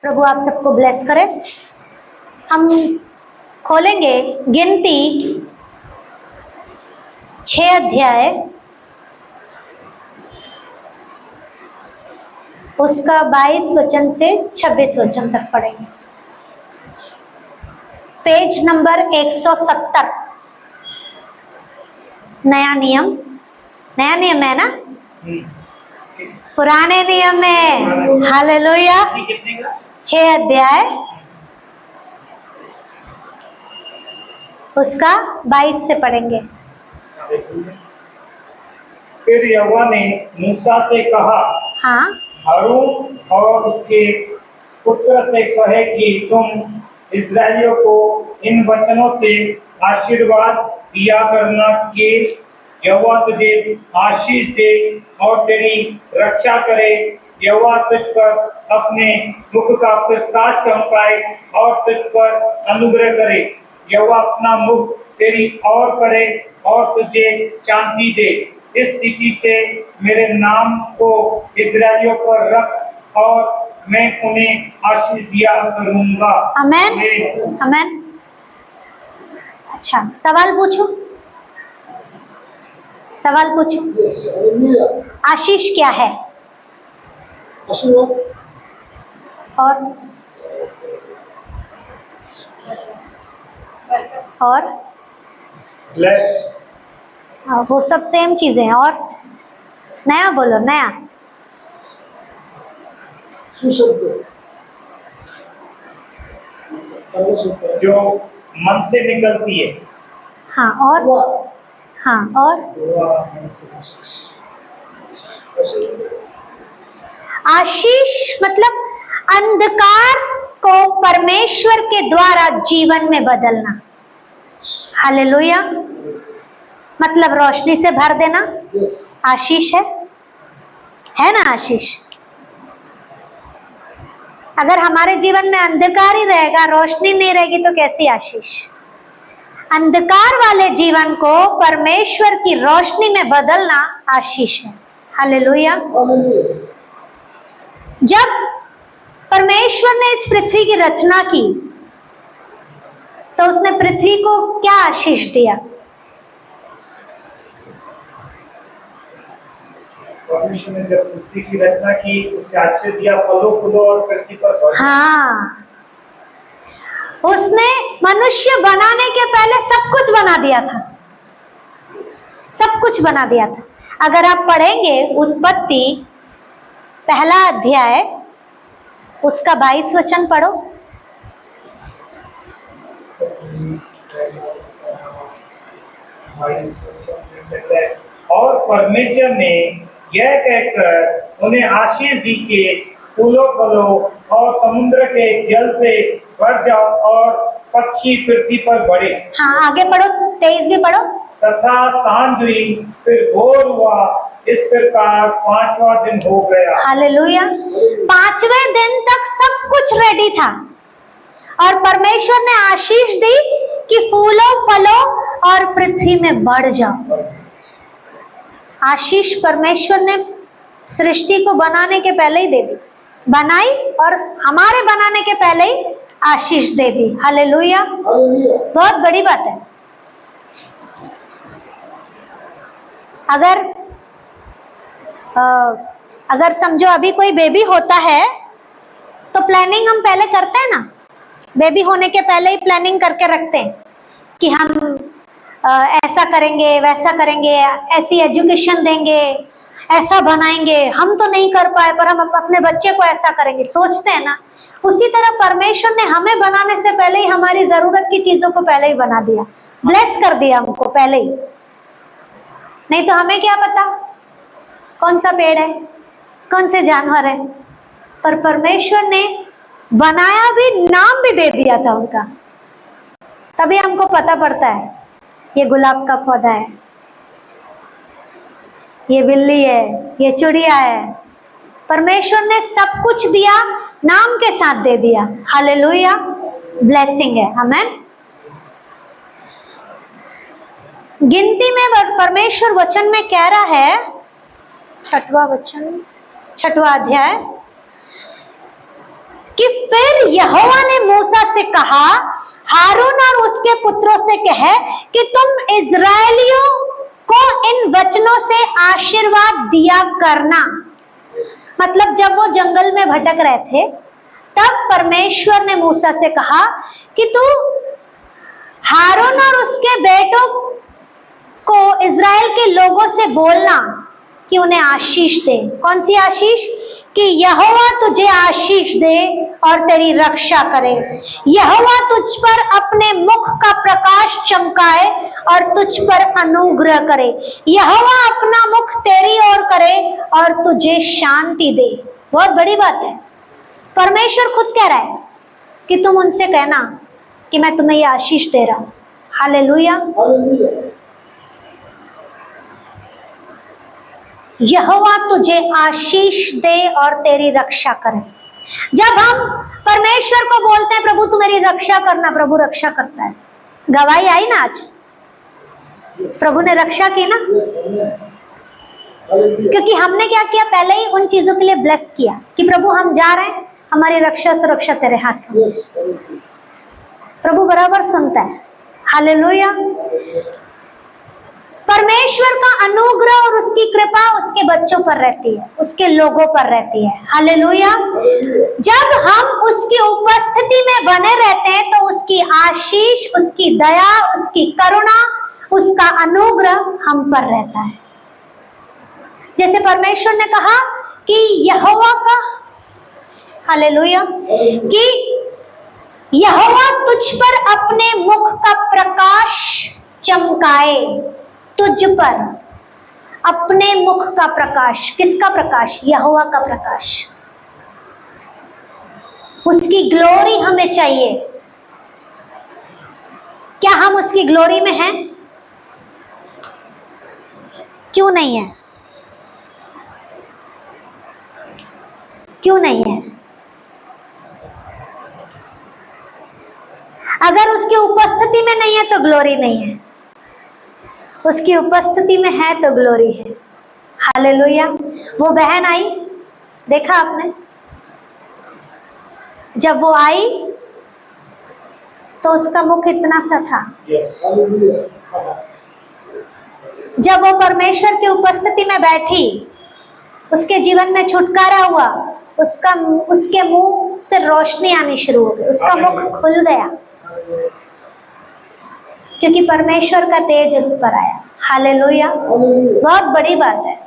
प्रभु आप सबको ब्लेस करे। हम खोलेंगे गिनती 6 अध्याय, उसका 22 वचन से 26 वचन तक पढ़ेंगे। पेज नंबर 170, नया नियम है ना, पुराने नियम में। हालेलुया। 6 अध्याय उसका 22 से पढ़ेंगे। फिर यहोवा ने मूसा से कहा, हाँ, हारून और उसके पुत्र से कहे कि तुम इस्राएलियों को इन वचनों से आशीर्वाद दिया करना कि यहोवा तुझे आशीष दे और तेरी रक्षा करे। यहोवा तुझ पर अपने मुख का प्रकाश चमकाए और तुझ पर अनुग्रह करे। यहोवा अपना मुख तेरी ओर करे और तुझे शांति दे। इस स्थिति से मेरे नाम को इस्राएलियों पर रख और मैं उन्हें आशीष दिया करूंगा। आमेन, आमेन। अच्छा, सवाल पूछूं? आशीष क्या है? और वो सब सेम चीजें हैं। और नया बोलो, नया। जो मन से निकलती है। हाँ, और आशीष मतलब अंधकार को परमेश्वर के द्वारा जीवन में बदलना। हालेलुया। मतलब रोशनी से भर देना आशीष है ना आशीष। अगर हमारे जीवन में अंधकार ही रहेगा, रोशनी नहीं रहेगी, तो कैसी आशीष? अंधकार वाले जीवन को परमेश्वर की रोशनी में बदलना आशीष है। हालेलुया। जब परमेश्वर ने इस पृथ्वी की रचना की तो उसने पृथ्वी को क्या आशीष दिया? परमेश्वर ने जब पृथ्वी की रचना की, उसे आशीष दिया, फलो फूलो और पृथ्वी पर बढ़ो। हाँ, उसने मनुष्य बनाने के पहले सब कुछ बना दिया था, सब कुछ बना दिया था। अगर आप पढ़ेंगे उत्पत्ति 1 अध्याय, उसका 22 वचन पढ़ो। और परमेश्वर ने यह कहकर उन्हें आशीष दी कि फूलों फलो और समुद्र के जल से भर जाओ और पक्षी पृथ्वी पर बढ़े। हाँ, आगे पढ़ो, 23 भी पढ़ो। तथा सांझ हुई, फिर भोर हुआ, इस प्रकार 5वां दिन हो गया। हालेलुया। 5वें दिन तक सब कुछ रेडी था और परमेश्वर ने आशीष दी कि फूलों फलो और पृथ्वी में बढ़ जाओ। आशीष परमेश्वर ने सृष्टि को बनाने के पहले ही दे दी, बनाई और हमारे बनाने के पहले ही आशीष दे दी। हालेलुया। बहुत बड़ी बात है। अगर समझो अभी कोई बेबी होता है तो प्लानिंग हम पहले करते हैं ना। बेबी होने के पहले ही प्लानिंग करके रखते हैं कि हम ऐसा करेंगे, वैसा करेंगे, ऐसी एजुकेशन देंगे, ऐसा बनाएंगे। हम तो नहीं कर पाए पर हम अपने बच्चे को ऐसा करेंगे, सोचते हैं ना। उसी तरह परमेश्वर ने हमें बनाने से पहले ही हमारी जरूरत की चीजों को पहले ही बना दिया, ब्लेस कर दिया हमको पहले ही। नहीं तो हमें क्या पता कौन सा पेड़ है, कौन से जानवर है, पर परमेश्वर ने बनाया भी, नाम भी दे दिया था उनका। तभी हमको पता पड़ता है ये गुलाब का पौधा है, ये बिल्ली है, ये चिड़िया है। परमेश्वर ने सब कुछ दिया, नाम के साथ दे दिया। हालेलुया। ब्लेसिंग है। आमेन। गिनती में परमेश्वर वचन में कह रहा है, 6वां वचन, 6वां अध्याय, कि फिर यहोवा ने मूसा से कहा, हारून और उसके पुत्रों से कहे कि तुम इस्राएलियों को इन वचनों से आशीर्वाद दिया करना। मतलब जब वो जंगल में भटक रहे थे तब परमेश्वर ने मूसा से कहा कि तू हारून और उसके बेटों को इस्राएल के लोगों से बोलना कि उन्हें आशीष दे। कौन सी आशीष? कि यहोवा तुझे आशीष दे और तेरी रक्षा करे, यहोवा तुझ पर अपने मुख का प्रकाश चमकाए और तुझ पर अनुग्रह करे, यहोवा अपना मुख तेरी ओर करे और तुझे शांति दे। बहुत बड़ी बात है। परमेश्वर खुद कह रहा है कि तुम उनसे कहना कि मैं तुम्हें ये आशीष दे रहा हूं। हालेलुया। यहोवा तुझे आशीष दे और तेरी रक्षा करे। जब हम परमेश्वर को बोलते हैं प्रभु तू मेरी रक्षा करना, प्रभु रक्षा करता है। गवाही आई ना आज, प्रभु ने रक्षा की ना, क्योंकि हमने क्या किया, पहले ही उन चीजों के लिए ब्लेस किया कि प्रभु हम जा रहे हैं, हमारी रक्षा सुरक्षा तेरे हाथ में। प्रभु बराबर सुनता है। हालेलुया। परमेश्वर का अनुग्रह और उसकी कृपा उसके बच्चों पर रहती है, उसके लोगों पर रहती है। हालेलुया। जब हम उसकी उपस्थिति में बने रहते हैं तो उसकी आशीष, उसकी दया, उसकी करुणा, उसका अनुग्रह हम पर रहता है। जैसे परमेश्वर ने कहा कि यहोवा का, हालेलुया, कि यहोवा तुझ पर अपने मुख का प्रकाश चमकाए। तुझ पर अपने मुख का प्रकाश। किसका प्रकाश? यहोवा का प्रकाश। उसकी ग्लोरी हमें चाहिए। क्या हम उसकी ग्लोरी में हैं? क्यों नहीं है? क्यों नहीं है? अगर उसकी उपस्थिति में नहीं है तो ग्लोरी नहीं है, उसकी उपस्थिति में है तो ग्लोरी है। हालेलुया। वो बहन आई, देखा आपने, जब वो आई तो उसका मुख इतना सा था। जब वो परमेश्वर की उपस्थिति में बैठी, उसके जीवन में छुटकारा हुआ, उसके मुंह से रोशनी आनी शुरू हो गई, उसका मुख खुल गया, क्योंकि परमेश्वर का तेज उस पर आया। हालेलुया। बहुत बड़ी बात है।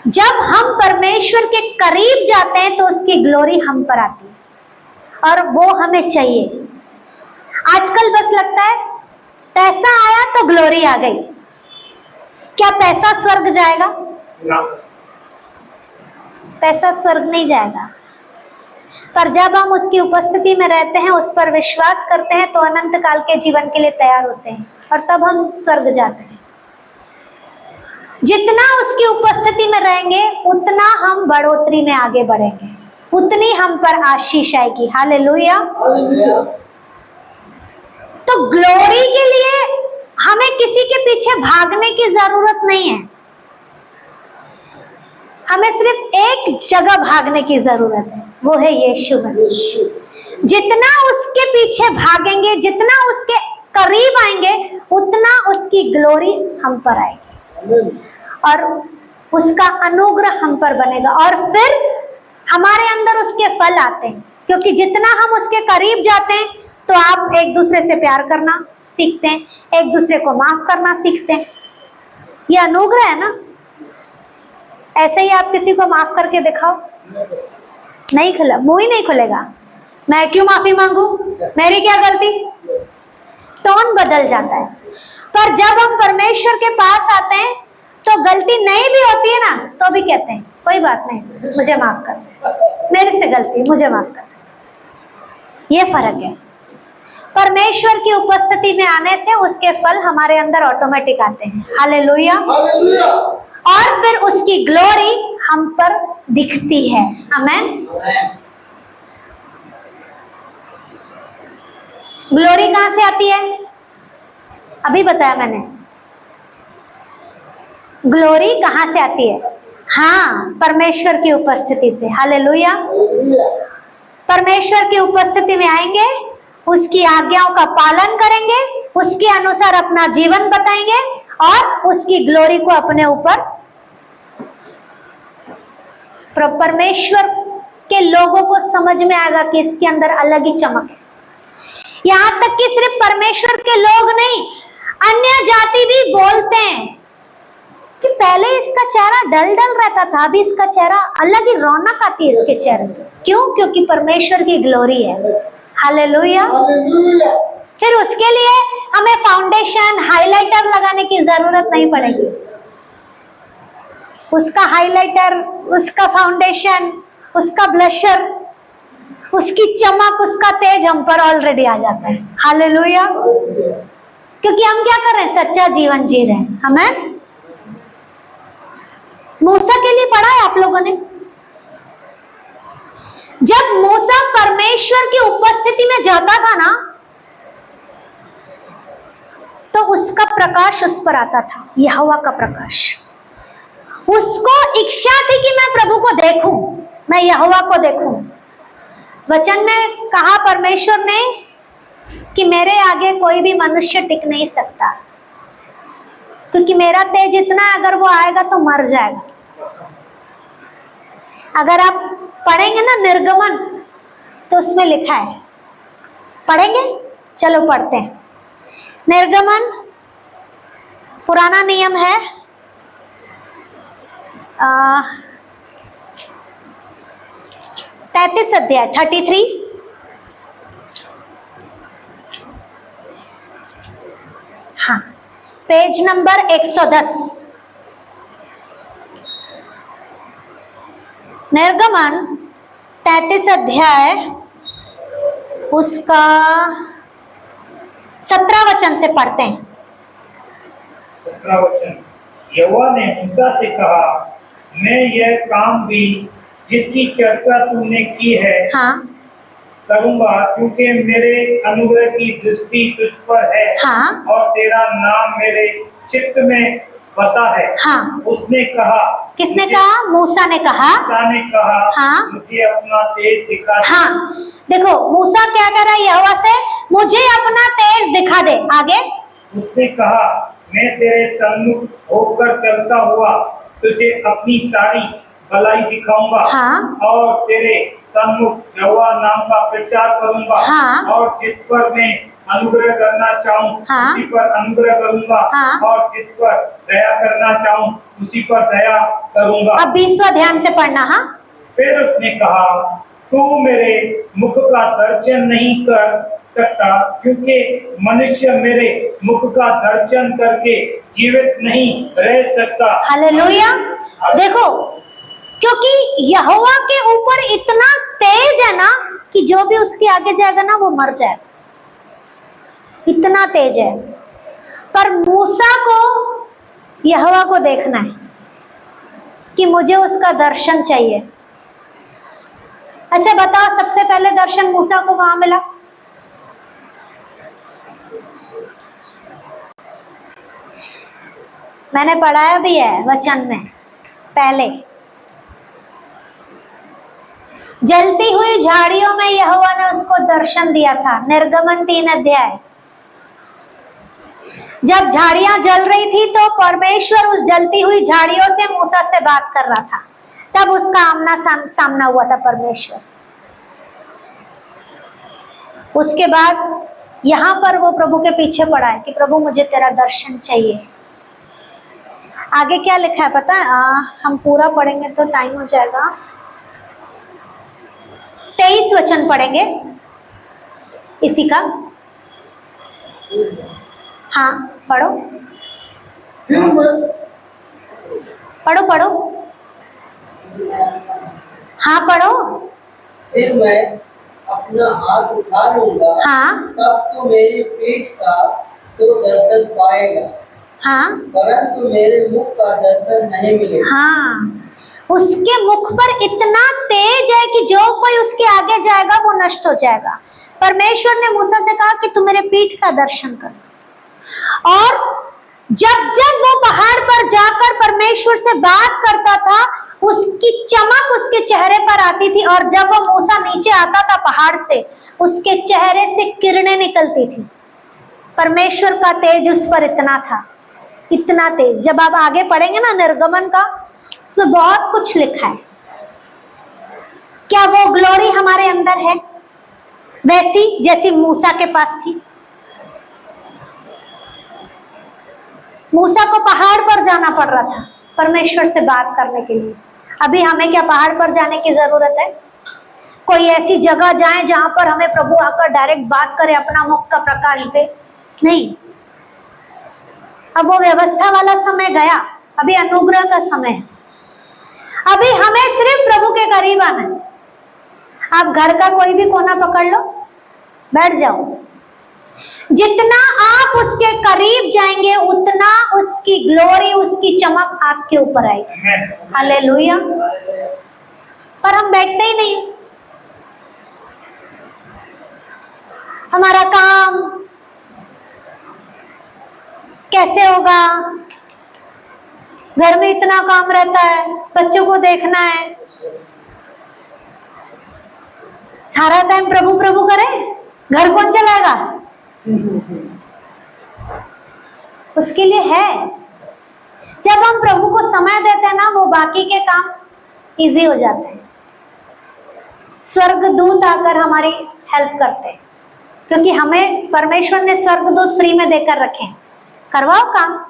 जब हम परमेश्वर के करीब जाते हैं तो उसकी ग्लोरी हम पर आती है और वो हमें चाहिए। आजकल बस लगता है पैसा आया तो ग्लोरी आ गई। क्या पैसा स्वर्ग जाएगा? पैसा स्वर्ग नहीं जाएगा, पर जब हम उसकी उपस्थिति में रहते हैं, उस पर विश्वास करते हैं, तो अनंत काल के जीवन के लिए तैयार होते हैं और तब हम स्वर्ग जाते हैं। जितना उसकी उपस्थिति में रहेंगे उतना हम बढ़ोतरी में आगे बढ़ेंगे, उतनी हम पर आशीष आएगी। हालेलुया। तो ग्लोरी के लिए हमें किसी के पीछे भागने की जरूरत नहीं है, हमें सिर्फ एक जगह भागने की जरूरत है, वो है यीशु मसीह। जितना उसके पीछे भागेंगे, जितना उसके करीब आएंगे, उतना उसकी ग्लोरी हम पर आएगी और उसका अनुग्रह हम पर बनेगा और फिर हमारे अंदर उसके फल आते हैं। क्योंकि जितना हम उसके करीब जाते हैं तो आप एक दूसरे से प्यार करना सीखते हैं, एक दूसरे को माफ करना सीखते हैं। ये अनुग्रह है ना। ऐसे ही आप किसी को माफ करके दिखाओ, नहीं खुला, मुंह ही नहीं खुलेगा। मैं क्यों माफी मांगू, मेरी क्या गलती, टोन बदल जाता है। पर जब हम परमेश्वर के पास आते हैं तो गलती नहीं भी होती है ना, तो भी कहते हैं कोई बात नहीं, मुझे माफ कर दे, मेरे से गलती, मुझे माफ कर दे। ये फर्क है। परमेश्वर की उपस्थिति में आने से उसके फल हमारे अंदर ऑटोमेटिक आते हैं। हालेलुया। और फिर उसकी ग्लोरी हम पर दिखती है। आमेन। ग्लोरी कहां से आती है? अभी बताया मैंने, ग्लोरी कहां से आती है? हाँ, परमेश्वर की उपस्थिति से। हालेलुया। परमेश्वर की उपस्थिति में आएंगे, उसकी आज्ञाओं का पालन करेंगे, उसके अनुसार अपना जीवन बताएंगे और उसकी ग्लोरी को अपने ऊपर। परमेश्वर के लोगों को समझ में आएगा कि इसके अंदर अलग ही चमक है। यहां तक कि सिर्फ परमेश्वर के लोग नहीं, अन्य जाति भी बोलते हैं कि पहले इसका चेहरा डल डल रहता था, अभी इसका चेहरा अलग ही रौनक आती है इसके चेहरे में। क्यों? क्योंकि परमेश्वर की ग्लोरी है। हालेलुया। फिर उसके लिए हमें फाउंडेशन, हाइलाइटर लगाने की जरूरत नहीं पड़ेगी। उसका हाइलाइटर, उसका फाउंडेशन, उसका ब्लशर, उसकी चमक, उसका तेज हम पर ऑलरेडी आ जाता है। हालेलुया। क्योंकि हम क्या कर रहे हैं? सच्चा जीवन जी रहे हैं। हमें मूसा के लिए पढ़ा है आप लोगों ने, जब मूसा परमेश्वर की उपस्थिति में जाता था ना, तो उसका प्रकाश उस पर आता था, यहोवा का प्रकाश। उसको इच्छा थी कि मैं प्रभु को देखूं, मैं यहोवा को देखूं। वचन में कहा परमेश्वर ने कि मेरे आगे कोई भी मनुष्य टिक नहीं सकता, क्योंकि मेरा तेज इतना है, अगर वो आएगा तो मर जाएगा। अगर आप पढ़ेंगे ना निर्गमन, तो उसमें लिखा है, पढ़ेंगे? चलो पढ़ते हैं। निर्गमन पुराना नियम है, 33 अध्याय 33। हाँ, पेज नंबर 110। निर्गमन 33 अध्याय उसका 17 वचन से पढ़ते हैं। 17 वचन। यहोवा ने मूसा से कहा, मैं यह काम भी जिसकी चर्चा तूने की है हाँ करूंगा, क्योंकि मेरे अनुग्रह की दृष्टि तुझ पर है। हाँ और तेरा नाम मेरे चित्त में बसा है। हाँ। उसने कहा, किसने कहा? मूसा ने कहा। मूसा ने कहा, हाँ। मुझे अपना तेज दिखा दे। हाँ, देखो मूसा क्या कर रहा है यहोवा से, मुझे अपना तेज दिखा दे। आगे उसने कहा, मैं तेरे सम्मुख होकर चलता हुआ तुझे अपनी सारी भलाई दिखाऊंगा। हाँ। और तेरे सम्मुख यहोवा नाम का प्रचार करूंगा। हाँ। और जिस पर मैं अनुग्रह करना चाहूँ हाँ। उसी पर अनुग्रह करूंगा। हाँ। और जिस पर दया करना चाहूँ उसी पर दया करूंगा। अब 20वां ध्यान से पढ़ना। हाँ, फिर उसने कहा, तू मेरे मुख का दर्शन नहीं कर सकता, क्योंकि मनुष्य मेरे मुख का दर्शन करके जीवित नहीं रह सकता। हालेलुया। देखो, क्योंकि यहोवा के ऊपर इतना तेज है ना कि जो भी उसके आगे जाएगा ना वो मर जाएगा, इतना तेज है। पर मूसा को यहोवा को देखना है कि मुझे उसका दर्शन चाहिए। अच्छा बताओ, सबसे पहले दर्शन मूसा को कहाँ मिला? मैंने पढ़ाया भी है वचन में। पहले जलती हुई झाड़ियों में यहोवा ने उसको दर्शन दिया था। निर्गमन 3 अध्याय। जब झाड़ियां जल रही थी तो परमेश्वर उस जलती हुई झाड़ियों से मूसा से बात कर रहा था, तब उसका आमना सामना हुआ था परमेश्वर से। उसके बाद यहां पर वो प्रभु के पीछे पड़ा है कि प्रभु मुझे तेरा दर्शन चाहिए। आगे क्या लिखा है पता है? हम पूरा पढ़ेंगे तो टाइम हो जाएगा। 23 वचन पढ़ेंगे इसी का। हाँ पढ़ो पढ़ो पढ़ो। हाँ पढ़ो। फिर मैं अपना हाथ उठा लूंगा। हाँ। तब तो मेरी पीठ का तो दर्शन पाएगा। हाँ। परंतु मेरे मुख का दर्शन नहीं मिलेगा। हाँ, उसके मुख पर इतना तेज है कि जो कोई उसके आगे जाएगा वो नष्ट हो जाएगा। परमेश्वर ने मूसा से कहा कि तू मेरे पीठ का दर्शन कर। और जब जब वो पहाड़ पर जाकर परमेश्वर से बात करता था, उसकी चमक उसके चेहरे पर आती थी, और जब वो मूसा नीचे आता था पहाड़ से, उसके चेहरे से किरणें निकलती थी। परमेश्वर का तेज उस पर इतना था, इतना तेज। जब आप आगे पढ़ेंगे ना निर्गमन का, उसमें बहुत कुछ लिखा है। क्या वो ग्लोरी हमारे अंदर है वैसी जैसी मूसा के पास थी? मूसा को पहाड़ पर जाना पड़ रहा था परमेश्वर से बात करने के लिए। अभी हमें क्या पहाड़ पर जाने की जरूरत है? कोई ऐसी जगह जाए जहां पर हमें प्रभु आकर डायरेक्ट बात करे, अपना मुख का प्रकाश दे? नहीं। अब वो व्यवस्था वाला समय गया, अभी अनुग्रह का समय है। अभी हमें सिर्फ प्रभु के करीब आना है। आप घर का कोई भी कोना पकड़ लो, बैठ जाओ। जितना आप उसके करीब जाएंगे उतना उसकी ग्लोरी, उसकी चमक आपके ऊपर आएगी। हालेलुया। पर हम बैठते ही नहीं। हमारा काम कैसे होगा, घर में इतना काम रहता है, बच्चों को देखना है, सारा टाइम प्रभु प्रभु करे, घर कौन चलाएगा? उसके लिए है, जब हम प्रभु को समय देते हैं ना, वो बाकी के काम इजी हो जाते हैं। स्वर्गदूत आकर हमारी हेल्प करते हैं, क्योंकि हमें परमेश्वर ने स्वर्गदूत फ्री में देकर रखे हैं। करवाओ काम।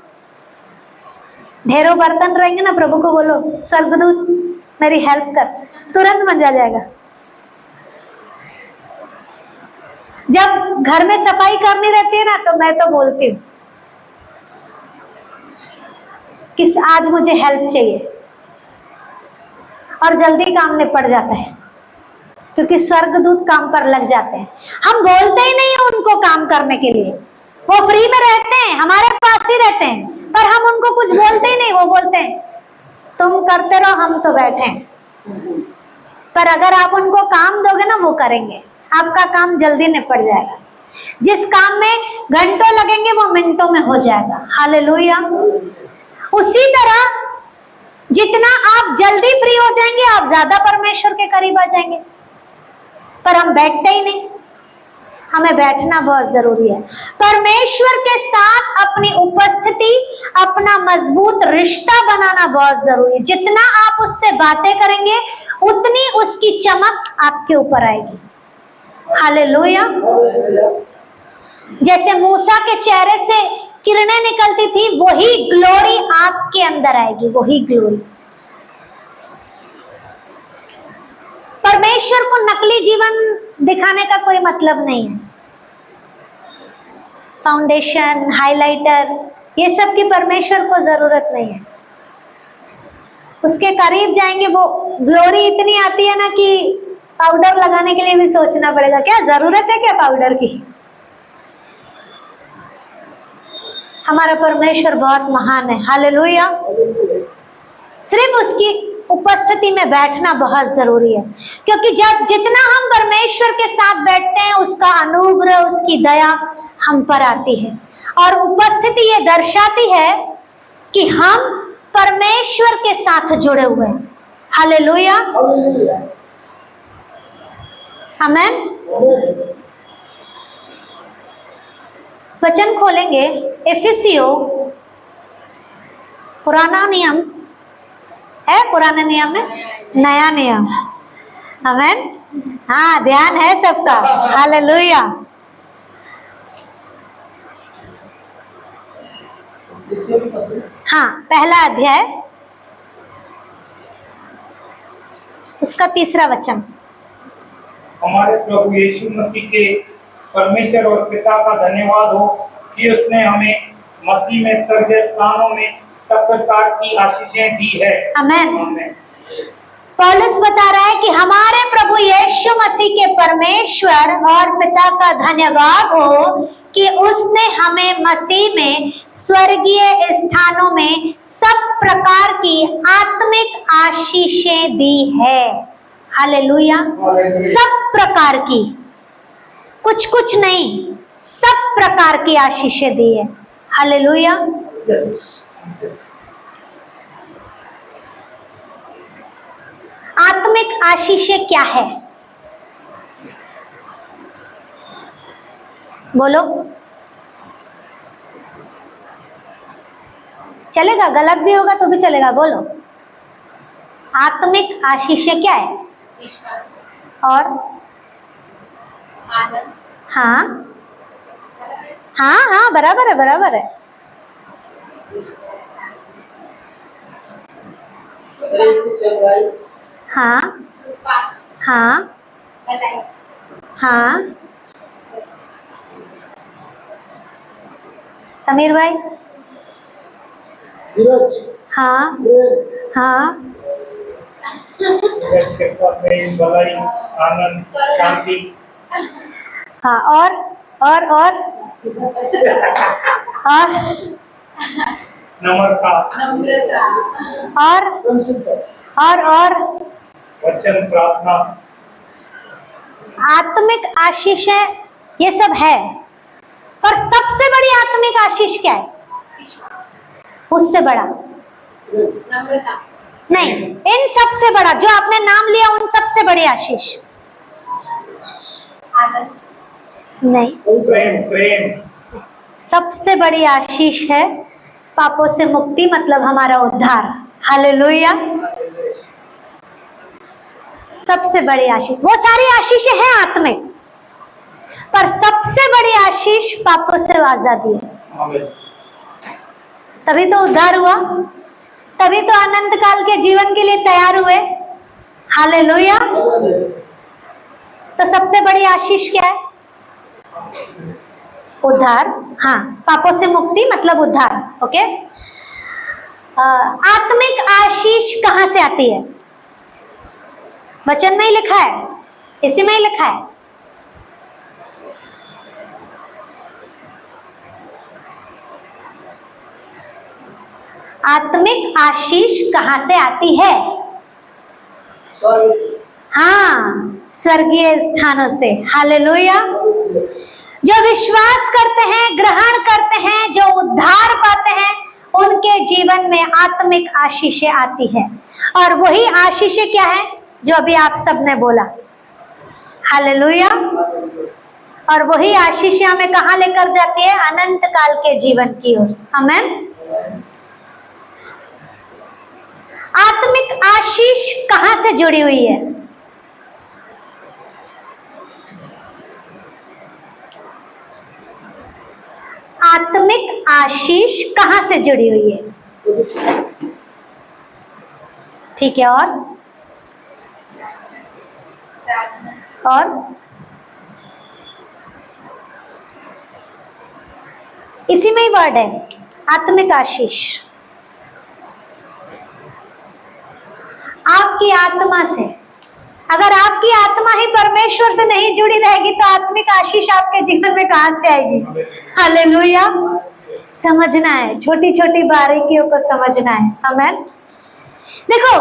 ढेरों बर्तन रहेंगे ना, प्रभु को बोलो स्वर्गदूत मेरी हेल्प कर, तुरंत बन जाएगा। जब घर में सफाई करनी रहती है ना, तो मैं तो बोलती हूँ कि आज मुझे हेल्प चाहिए, और जल्दी काम निपट जाता है, क्योंकि स्वर्गदूत काम पर लग जाते हैं। हम बोलते ही नहीं है उनको काम करने के लिए, वो फ्री में रहते हैं, हमारे पास ही रहते हैं, पर हम उनको कुछ बोलते ही नहीं। वो बोलते हैं तुम करते रहो, हम तो बैठे हैं। पर अगर आप उनको काम दोगे ना, वो करेंगे, आपका काम जल्दी निपट जाएगा। जिस काम में घंटों लगेंगे वो मिनटों में हो जाएगा। हालेलुया। उसी तरह जितना आप जल्दी फ्री हो जाएंगे, आप ज्यादा परमेश्वर के करीब आ जाएंगे। पर हम बैठते ही नहीं। हमें बैठना बहुत जरूरी है। परमेश्वर के साथ अपनी उपस्थिति, अपना मजबूत रिश्ता बनाना बहुत जरूरी है। जितना आप उससे बातें करेंगे, उतनी उसकी चमक आपके ऊपर आएगी। हालेलुया। जैसे मूसा के चेहरे से किरणें निकलती थी, वही ग्लोरी आपके अंदर आएगी, वही ग्लोरी। परमेश्वर को नकली जीवन दिखाने का कोई मतलब नहीं है। फाउंडेशन, हाइलाइटर, ये सब की परमेश्वर को जरूरत नहीं है। उसके करीब जाएंगे, वो ग्लोरी इतनी आती है ना कि पाउडर लगाने के लिए भी सोचना पड़ेगा, क्या जरूरत है क्या पाउडर की? हमारा परमेश्वर बहुत महान है। हालेलुया। सिर्फ उसकी उपस्थिति में बैठना बहुत जरूरी है, क्योंकि जब जितना हम परमेश्वर के साथ बैठते हैं, उसका अनुग्रह, उसकी दया हम पर आती है। और उपस्थिति ये दर्शाती है कि हम परमेश्वर के साथ जुड़े हुए हैं। हालेलुया। आमेन। वचन खोलेंगे एफिसियो, पुराना नियम है, पुराने नियम में नया नियम। आमेन। हाँ, ध्यान है सबका। हालेलुया। हाँ, पहला अध्याय, उसका 3रा वचन। हमारे प्रभु यीशु मसीह के परमेश्वर और पिता का धन्यवाद हो कि उसने हमें मसीह में स्वर्गीय स्थानों में सब प्रकार की आशीषें दी है। आमेन। आमेन। पौलुस बता रहा है कि हमारे प्रभु यीशु मसीह के परमेश्वर और पिता का धन्यवाद हो कि उसने हमें मसीह में स्वर्गीय स्थानों में सब प्रकार की आत्मिक आशीषें दी है। हालेलुया। सब प्रकार की, कुछ कुछ नहीं, सब प्रकार की आशीषें दी है। हालेलुया। आत्मिक आशीषें क्या है? बोलो। चलेगा, गलत भी होगा तो भी चलेगा, बोलो। आत्मिक आशीषें क्या है? और हाँ हाँ हाँ, बराबर है, बराबर है। शरीर की चंगाई, हाँ हाँ हाँ। समीर भाई? धीरज, हाँ प्रेम, हाँ धीरज के साथ में भलाई, आनंद, शांति, हाँ। और नम्रता, और संसिद्धता, और वचन, प्रार्थना, आत्मिक आशीषें ये सब है, पर सबसे बड़ी आत्मिक आशीष क्या है? उससे बड़ा नहीं, इन सबसे बड़ा जो आपने नाम लिया, उन सबसे बड़ी आशीष नहीं। प्रेम, प्रेम, सबसे बड़ी आशीष है पापों से मुक्ति, मतलब हमारा उद्धार। हालेलुया। सबसे बड़ी आशीष, वो सारी आशीषें हैं आत्मिक, पर सबसे बड़ी आशीष पापों से आजादी है। तभी तो उद्धार हुआ, तभी तो अनंत काल के जीवन के लिए तैयार हुए। हालेलुया। तो सबसे बड़ी आशीष क्या है? उद्धार। हाँ, पापों से मुक्ति मतलब उद्धार। ओके। आत्मिक आशीष कहां से आती है? वचन में ही लिखा है, इसी में ही लिखा है। आत्मिक आशीष कहां से आती है? स्वर्ग से, हाँ, स्वर्गीय स्थानों से। हालेलुया। जो विश्वास करते हैं, ग्रहण करते हैं, जो उद्धार पाते हैं, उनके जीवन में आत्मिक आशीषें आती है। और वही आशीषें क्या है जो अभी आप सबने बोला? हालेलुया। और वही आशीषें हमें कहां लेकर जाती है? अनंत काल के जीवन की ओर। आमीन। आत्मिक आशीष कहां से जुड़ी हुई है? आत्मिक आशीष कहां से जुड़ी हुई है? ठीक है। और इसी में ही वर्ड है, आत्मिक आशीष। आपकी आत्मा से, अगर आपकी आत्मा ही परमेश्वर से नहीं जुड़ी रहेगी तो आत्मिक आशीष आपके जीवन में कहां से आएगी? हालेलुया। समझना है, छोटी छोटी बारीकियों को समझना है। आमीन। देखो,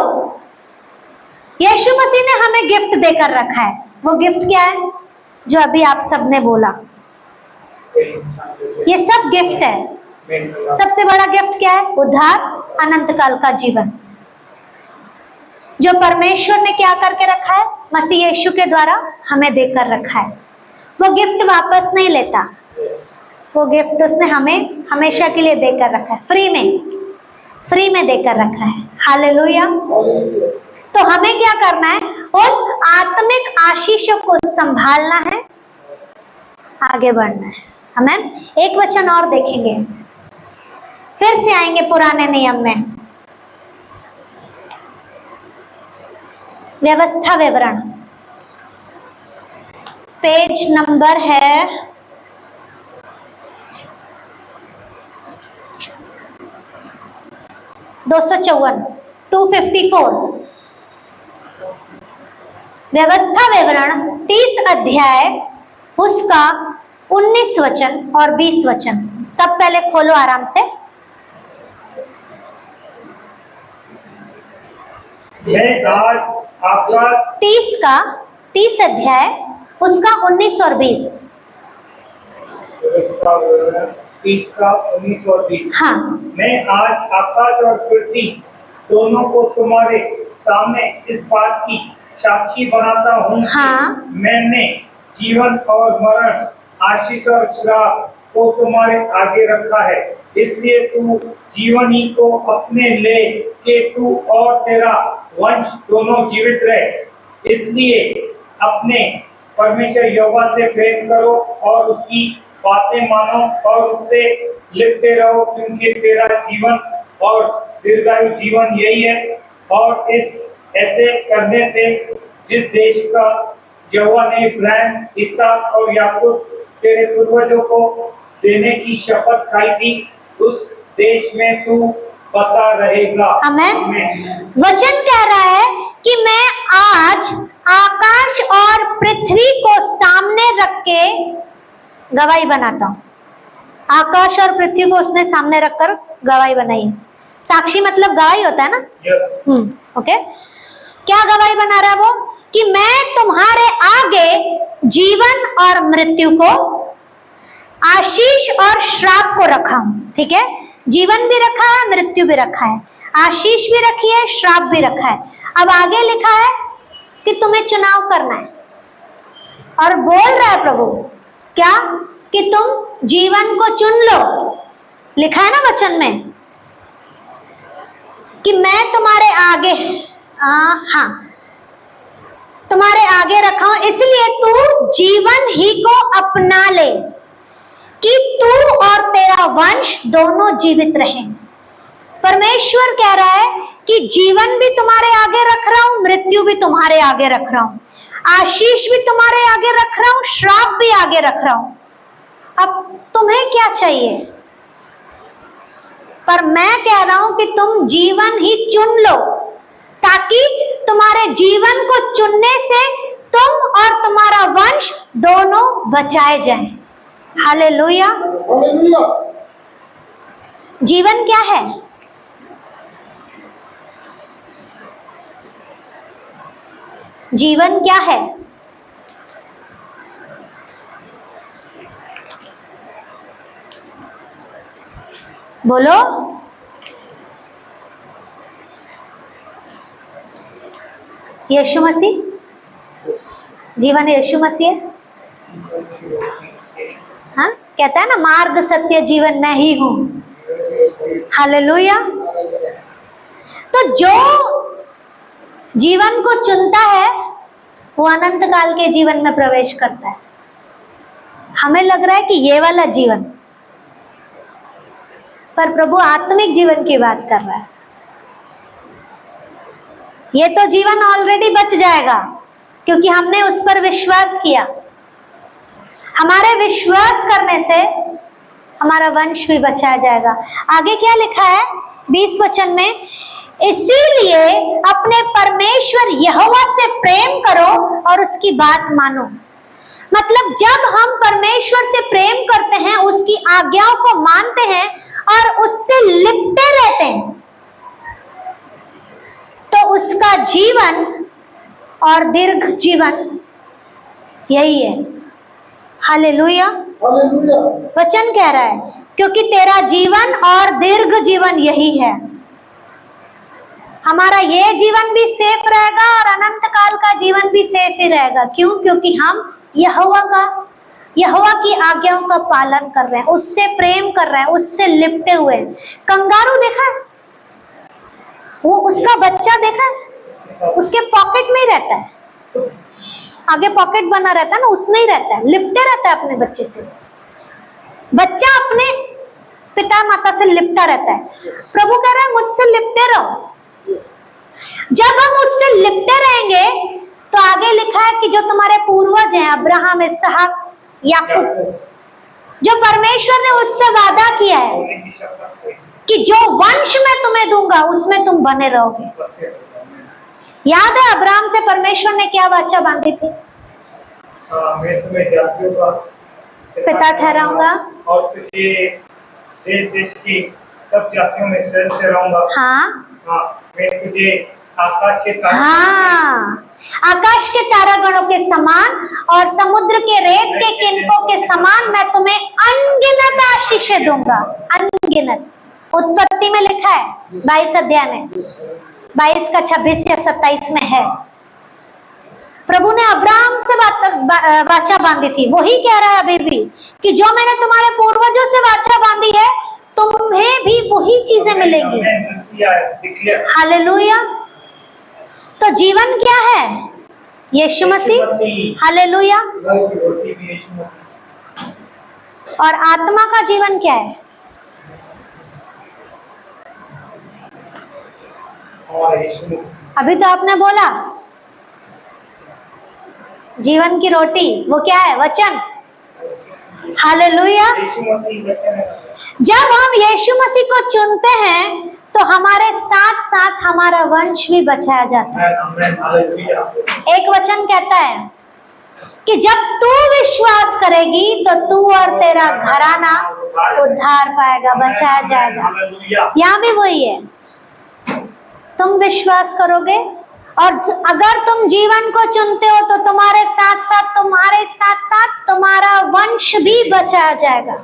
यीशु मसीह ने हमें गिफ्ट देकर रखा है। वो गिफ्ट क्या है जो अभी आप सबने बोला? ये सब गिफ्ट है। सबसे बड़ा गिफ्ट क्या है? उद्धार, अनंत काल का जीवन, जो परमेश्वर ने क्या करके रखा है? मसीह यीशु के द्वारा हमें देकर रखा है। वो गिफ्ट वापस नहीं लेता, वो गिफ्ट उसने हमें हमेशा के लिए देकर रखा है, फ्री में देकर रखा है। हालेलुया। तो हमें क्या करना है? उन आत्मिक आशीषों को संभालना है, आगे बढ़ना है। आमीन। एक वचन और देखेंगे, फिर से आएंगे पुराने नियम में। व्यवस्था विवरण, पेज नंबर है 254। व्यवस्था विवरण 30 अध्याय, उसका 19 वचन और 20 वचन। सब पहले खोलो आराम से। मैं आज आपका 30 अध्याय, उसका 19 और 20। 30 का 19 और 20। हाँ। मैं आज आकाश और पृथ्वी दोनों को तुम्हारे सामने इस बात की साक्षी बनाता हूँ हाँ। कि मैंने जीवन और मरण, आशीष और श्राप को तुम्हारे आगे रखा है, इसलिए तू जीवन ही को अपने ले के तू और तेरा वंश दोनों जीवित रहे। इसलिए अपने परमेश्वर यहोवा से प्रेम करो और उसकी बातें मानो और उससे लिपटे रहो, क्योंकि तेरा जीवन और दीर्घायु जीवन यही है। और ऐसे करने से जिस देश का यहोवा ने इब्राहिम, इसहाक और याकूब तेरे पूर्वजों को देने की शपथ खाई थी, उस देश में तू बसा रहेगा। आमेन। वचन कह रहा है कि मैं आज आकाश और पृथ्वी को सामने रख के गवाही बनाता हूं। आकाश और पृथ्वी को उसने सामने रखकर गवाही बनाई। साक्षी मतलब गवाही होता है ना। ओके। क्या गवाही बना रहा है वो? कि मैं तुम्हारे आगे जीवन और मृत्यु को, आशीष और श्राप को रखा हूं। ठीक है, जीवन भी रखा है, मृत्यु भी रखा है, आशीष भी रखी है, श्राप भी रखा है। अब आगे लिखा है कि तुम्हें चुनाव करना है, और बोल रहा है प्रभु क्या? कि तुम जीवन को चुन लो। लिखा है ना वचन में कि मैं तुम्हारे आगे, हाँ, तुम्हारे आगे रखा हूं, इसलिए तू जीवन ही को अपना ले कि तू और तेरा वंश दोनों जीवित रहें। परमेश्वर कह रहा है कि जीवन भी तुम्हारे आगे रख रहा हूं, मृत्यु भी तुम्हारे आगे रख रहा हूं, आशीष भी तुम्हारे आगे रख रहा हूं, श्राप भी आगे रख रहा हूं। अब तुम्हें क्या चाहिए? पर मैं कह रहा हूं कि तुम जीवन ही चुन लो, ताकि तुम्हारे जीवन को चुनने से तुम और तुम्हारा वंश दोनों बचाए जाएं। हालेलुया। हालेलुया। जीवन क्या है? जीवन क्या है? बोलो। यीशु मसीह। जीवन यीशु मसीह है। हाँ, कहता है ना, मार्ग सत्य जीवन मैं ही हूं। हालेलुया। तो जो जीवन को चुनता है वो अनंत काल के जीवन में प्रवेश करता है। हमें लग रहा है कि ये वाला जीवन, पर प्रभु आत्मिक जीवन की बात कर रहा है। ये तो जीवन ऑलरेडी बच जाएगा क्योंकि हमने उस पर विश्वास किया। हमारे विश्वास करने से हमारा वंश भी बचाया जाएगा। आगे क्या लिखा है 20 वचन में? इसीलिए अपने परमेश्वर यहोवा से प्रेम करो और उसकी बात मानो। मतलब जब हम परमेश्वर से प्रेम करते हैं, उसकी आज्ञाओं को मानते हैं और उससे लिपटे रहते हैं, तो उसका जीवन और दीर्घ जीवन यही है। हालेलुया। हालेलुया। वचन कह रहा है क्योंकि तेरा जीवन और दीर्घ जीवन यही है। हमारा ये जीवन भी सेफ रहेगा और अनंत काल का जीवन भी सेफ ही रहेगा। क्यों? क्योंकि हम यहोवा की आज्ञाओं का पालन कर रहे हैं, उससे प्रेम कर रहे हैं, उससे लिपटे हुए हैं। कंगारू देखा है? वो उसका बच्चा देखा है? उसके पॉकेट में ही रहता है, आगे पॉकेट बना रहता है ना, उसमें ही रहता है, लिपटे रहता है अपने बच्चे से। बच्चा अपने पिता माता से लिपटा रहता है। प्रभु कह रहा है मुझसे लिपटे रहो। जब हम मुझसे लिपटे रहेंगे तो आगे लिखा है कि जो तुम्हारे पूर्वज हैं, अब्राहम, इसहाक, याकूब, जो परमेश्वर ने उससे वादा किया है कि जो वंश मैं तुम्हें दूंगा उसमें तुम बने रहोगे। याद है अब्राहम से परमेश्वर ने क्या वाचा बांधी थी? मैं तुम्हें जातियों का पिता ठहराऊंगा और तुझे देश की सब जातियों में शरण से रहूंगा। हाँ, मैं तुझे आकाश के तारा, हाँ, आकाश के तारागणों के समान और समुद्र के रेत के किनकों के समान मैं तुम्हें अनगिनत आशीषें दूंगा। अनगिनत। उत्पत्ति में लिखा है 22 अध्याय में। 22 का 26 या 27 में है। प्रभु ने अब्राहम से वाचा बांधी थी, वही कह रहा है अभी भी कि जो मैंने तुम्हारे पूर्वजों से वाचा बांधी है तुम्हें भी वही चीजें मिलेंगी। हालेलुया। तो जीवन क्या है? यीशु मसीह। हालेलुया। और आत्मा का जीवन क्या है? अभी तो आपने बोला जीवन की रोटी, वो क्या है? वचन। हालेलुया। जब हम यीशु मसीह को चुनते हैं तो हमारे साथ साथ हमारा वंश भी बचाया जाता है। एक वचन कहता है कि जब तू विश्वास करेगी तो तू और तेरा घराना उद्धार पाएगा, बचाया जाएगा। यहाँ भी वही है, तुम विश्वास करोगे और अगर तुम जीवन को चुनते हो तो तुम्हारे साथ साथ तुम्हारा वंश भी बचाया जाएगा,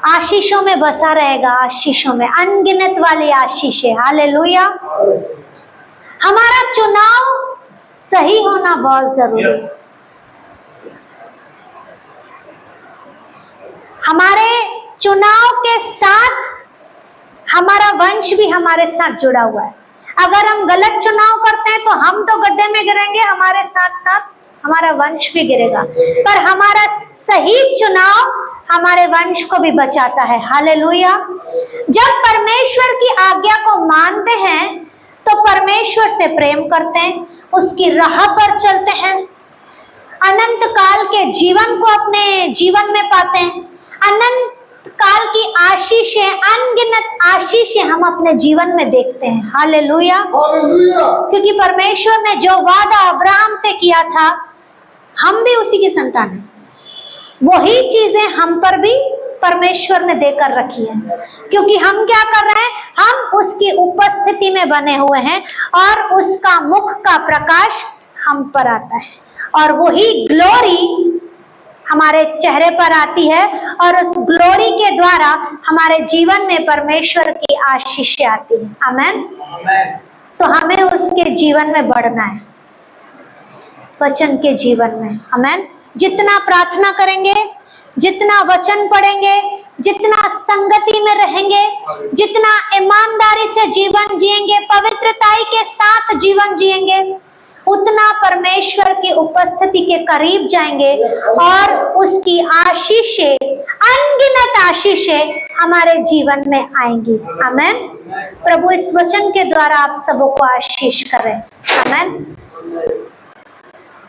आशीषों में बसा रहेगा, आशीषों में, अनगिनत वाली आशीषें। हालेलुया। हमारा चुनाव सही होना बहुत जरूरी है। हमारे चुनाव के साथ हमारा वंश भी हमारे साथ जुड़ा हुआ है। अगर हम गलत चुनाव करते हैं तो हम तो गड्ढे में गिरेंगे, हमारे साथ साथ हमारा वंश भी गिरेगा, पर हमारा सही चुनाव हमारे वंश को भी बचाता है। हालेलुया। जब परमेश्वर की आज्ञा को मानते हैं तो परमेश्वर से प्रेम करते हैं, उसकी राह पर चलते हैं, अनंत काल के जीवन को अपने जीवन में पाते हैं। अनंत काल की आशीषें, अनगिनत आशीषें हम अपने जीवन में देखते हैं। हालेलुया। क्योंकि परमेश्वर ने जो वादा अब्राहम से किया था, हम भी उसी की संतान हैं। वही चीजें हम पर भी परमेश्वर ने देकर रखी है, क्योंकि हम क्या कर रहे हैं? हम उसकी उपस्थिति में बने हुए हैं और उसका मुख का प्रकाश हम पर आता है और वही ग्लोरी हमारे चेहरे पर आती है और उस ग्लोरी के द्वारा हमारे जीवन में परमेश्वर की आशीषें आती है। आमेन। तो हमें उसके जीवन में बढ़ना है, वचन के जीवन में। आमेन। जितना प्रार्थना करेंगे, जितना वचन पढ़ेंगे, जितना संगति में रहेंगे, जितना ईमानदारी से जीवन जिएंगे, पवित्रताई के साथ जीवन जिएंगे, उतना परमेश्वर की उपस्थिति के करीब जाएंगे और उसकी आशीषें, अनगिनत आशीषें हमारे जीवन में आएंगी। आमेन। प्रभु इस वचन के द्वारा आप सबों को आशीष करें। आमेन।